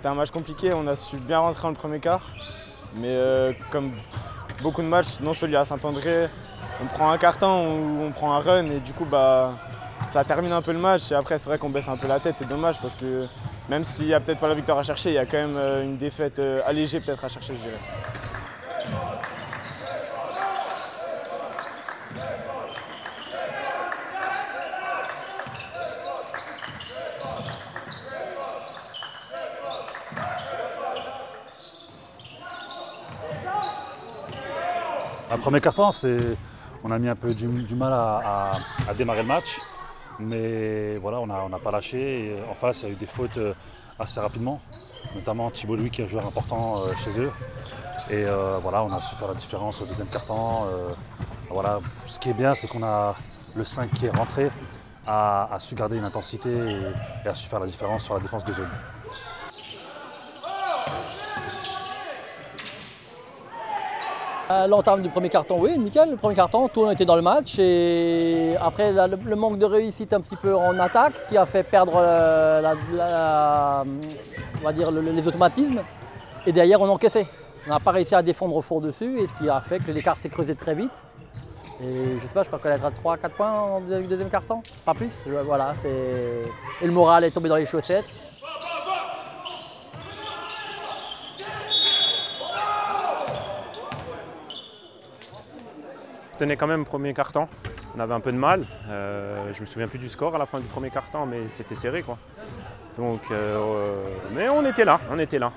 C'était un match compliqué, on a su bien rentrer dans le premier quart. Mais comme beaucoup de matchs, non celui à Saint-André, on prend un carton ou on prend un run et du coup ça termine un peu le match. Et après c'est vrai qu'on baisse un peu la tête, c'est dommage parce que même s'il n'y a peut-être pas la victoire à chercher, il y a quand même une défaite allégée peut-être à chercher, je dirais. Le premier carton, on a mis un peu du mal à démarrer le match, mais voilà, on n'a pas lâché. Et en face, il y a eu des fautes assez rapidement, notamment Thibault Louis qui est un joueur important chez eux. Et voilà, on a su faire la différence au deuxième carton. Voilà. Ce qui est bien, c'est qu'on a le 5 qui est rentré, a su garder une intensité et a su faire la différence sur la défense de zone. L'entame du premier carton, oui, nickel. Le premier carton, tout le monde était dans le match. Et après, le manque de réussite un petit peu en attaque, ce qui a fait perdre on va dire les automatismes. Et derrière, on encaissait. On n'a pas réussi à défendre fort dessus, et ce qui a fait que l'écart s'est creusé très vite. Et je sais pas, je crois qu'elle a 3-4 points en deuxième carton, pas plus. Voilà, et le moral est tombé dans les chaussettes. Tenait quand même premier carton, on avait un peu de mal, je me souviens plus du score à la fin du premier carton, mais c'était serré quoi. Donc, mais on était là, on était là.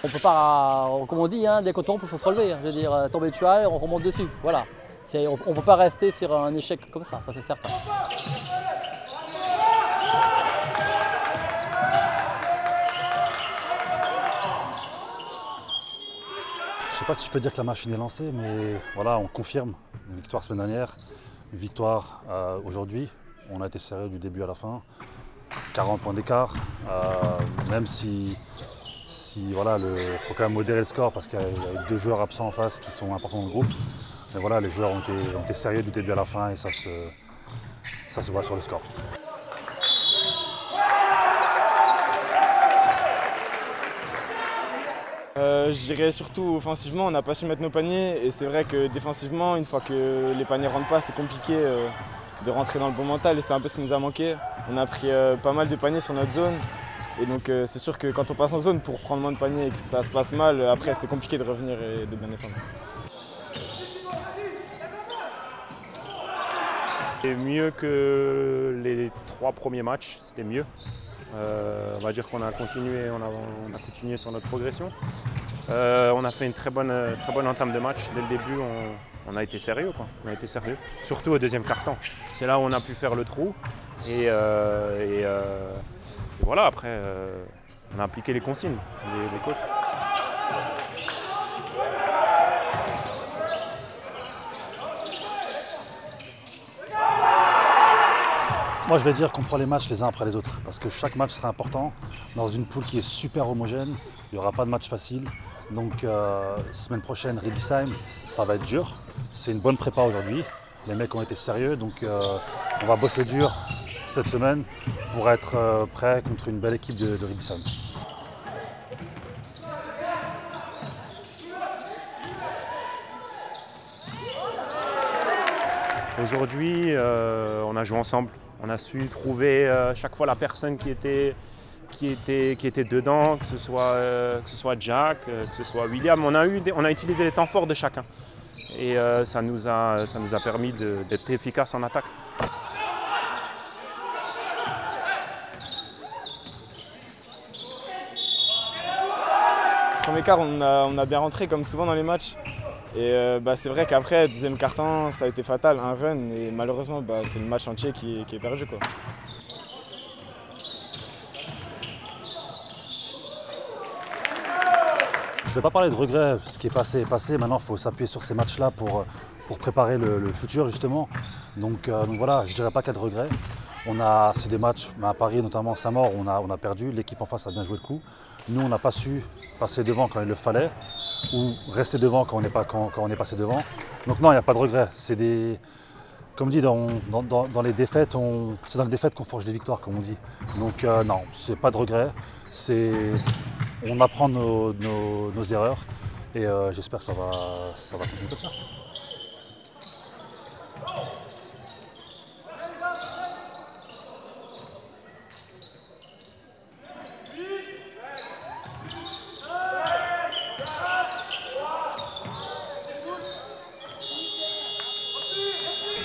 On peut pas, comme on dit, hein, dès qu'on tombe, il faut se relever. Je veux dire, tomber de cheval, on remonte dessus. Voilà. On ne peut pas rester sur un échec comme ça c'est certain. Je ne sais pas si je peux dire que la machine est lancée, mais voilà, on confirme une victoire semaine dernière, une victoire aujourd'hui. On a été sérieux du début à la fin, 40 points d'écart, même si voilà, faut quand même modérer le score parce qu'il y a 2 joueurs absents en face qui sont importants dans le groupe. Mais voilà, les joueurs ont été sérieux du début à la fin et ça se voit sur le score. Je dirais surtout offensivement, on n'a pas su mettre nos paniers et c'est vrai que défensivement, une fois que les paniers ne rentrent pas, c'est compliqué de rentrer dans le bon mental et c'est un peu ce qui nous a manqué. On a pris pas mal de paniers sur notre zone et donc c'est sûr que quand on passe en zone pour prendre moins de paniers et que ça se passe mal, après c'est compliqué de revenir et de bien défendre. C'est mieux que les 3 premiers matchs, c'était mieux. On va dire qu'on a continué, on a continué sur notre progression. On a fait une très bonne entame de match. Dès le début, on a été sérieux, quoi. On a été sérieux. Surtout au deuxième quart-temps. C'est là où on a pu faire le trou. Et voilà, après, on a appliqué les consignes des coachs. Moi, je vais dire qu'on prend les matchs les uns après les autres parce que chaque match sera important. Dans une poule qui est super homogène, il n'y aura pas de match facile. Donc, semaine prochaine, Riedisheim, ça va être dur. C'est une bonne prépa aujourd'hui. Les mecs ont été sérieux, donc on va bosser dur cette semaine pour être prêt contre une belle équipe de Riedisheim. Aujourd'hui, on a joué ensemble. On a su trouver chaque fois la personne qui était dedans, que ce soit Jack, que ce soit William. On a utilisé les temps forts de chacun. Et ça nous a permis d'être efficace en attaque. Premier quart, on a bien rentré comme souvent dans les matchs. Et c'est vrai qu'après, deuxième quart-temps, ça a été fatal, un run. Et malheureusement, c'est le match entier qui est perdu, quoi. Je ne vais pas parler de regrets, ce qui est passé est passé. Maintenant, il faut s'appuyer sur ces matchs-là pour préparer le futur, justement. Donc voilà, je ne dirais pas qu'il y a de regrets. C'est des matchs, à Paris, notamment Saint-Maur, on a perdu. L'équipe en face a bien joué le coup. Nous, on n'a pas su passer devant quand il le fallait. ou rester devant quand on est passé devant. Donc non, il n'y a pas de regret. Comme dit, dans les défaites, c'est dans les défaites qu'on forge des victoires, comme on dit. Donc non, c'est pas de regret. On apprend nos erreurs et j'espère que ça va continuer comme ça.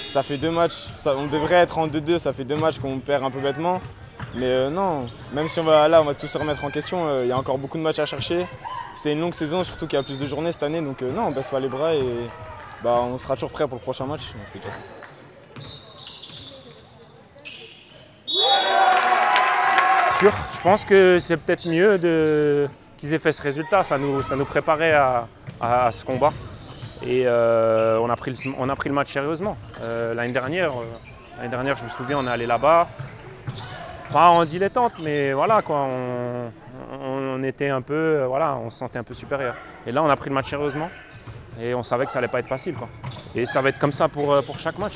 Ça fait 2 matchs, on devrait être en 2-2, ça fait 2 matchs qu'on perd un peu bêtement. Mais non, même si on va tout se remettre en question, il y a encore beaucoup de matchs à chercher. C'est une longue saison, surtout qu'il y a plus de journées cette année, donc non, on ne baisse pas les bras et on sera toujours prêt pour le prochain match. C'est déjà ça. Sûr, je pense que c'est peut-être mieux qu'ils aient fait ce résultat, ça nous préparait à ce combat. Et on a pris le match sérieusement. L'année dernière, je me souviens, on est allé là-bas, pas en dilettante, mais voilà quoi, on était un peu, voilà, on se sentait un peu supérieur. Et là, on a pris le match sérieusement et on savait que ça allait pas être facile quoi. Et ça va être comme ça pour chaque match.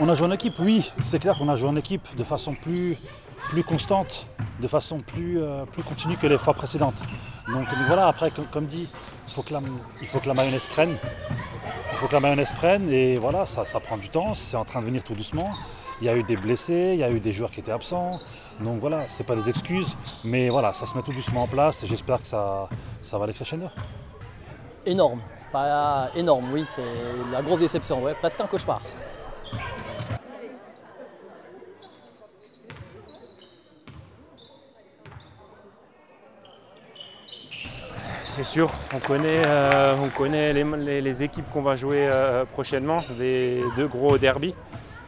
On a joué en équipe, oui, c'est clair qu'on a joué en équipe de façon plus constante, de façon plus continue que les fois précédentes. Donc voilà, après, comme dit, il faut que la mayonnaise prenne. Il faut que la mayonnaise prenne et voilà, ça prend du temps, c'est en train de venir tout doucement. Il y a eu des blessés, il y a eu des joueurs qui étaient absents. Donc voilà, c'est pas des excuses, mais voilà, ça se met tout doucement en place et j'espère que ça va aller crescendo. Énorme, pas énorme, oui, c'est la grosse déception, ouais, presque un cauchemar. C'est sûr, on connaît les équipes qu'on va jouer prochainement, des 2 gros derbys.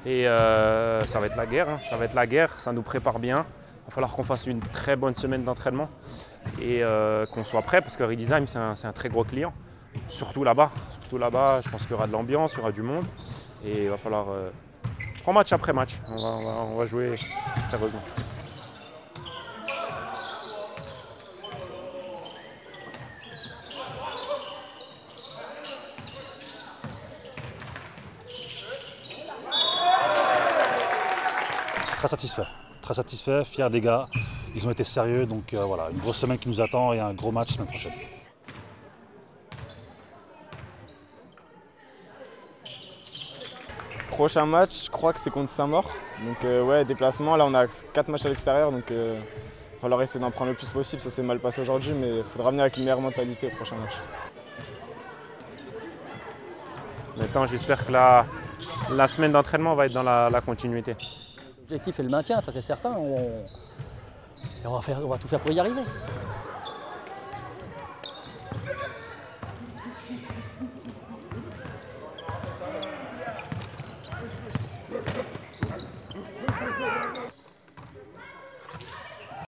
Et ça va être la guerre, hein. Ça va être la guerre, ça nous prépare bien. Il va falloir qu'on fasse une très bonne semaine d'entraînement et qu'on soit prêt parce que Riedisheim c'est un très gros client. Surtout là-bas, je pense qu'il y aura de l'ambiance, il y aura du monde. Et il va falloir prendre match après match, on va jouer sérieusement. Très satisfait, fier des gars. Ils ont été sérieux, donc voilà, une grosse semaine qui nous attend et un gros match la semaine prochaine. Prochain match, je crois que c'est contre Saint-Maur. Donc ouais, déplacement, là on a 4 matchs à l'extérieur, donc il va falloir essayer d'en prendre le plus possible. Ça s'est mal passé aujourd'hui, mais il faudra venir avec une meilleure mentalité au prochain match. Maintenant, j'espère que la semaine d'entraînement va être dans la continuité. L'objectif est le maintien, ça c'est certain. On va tout faire pour y arriver.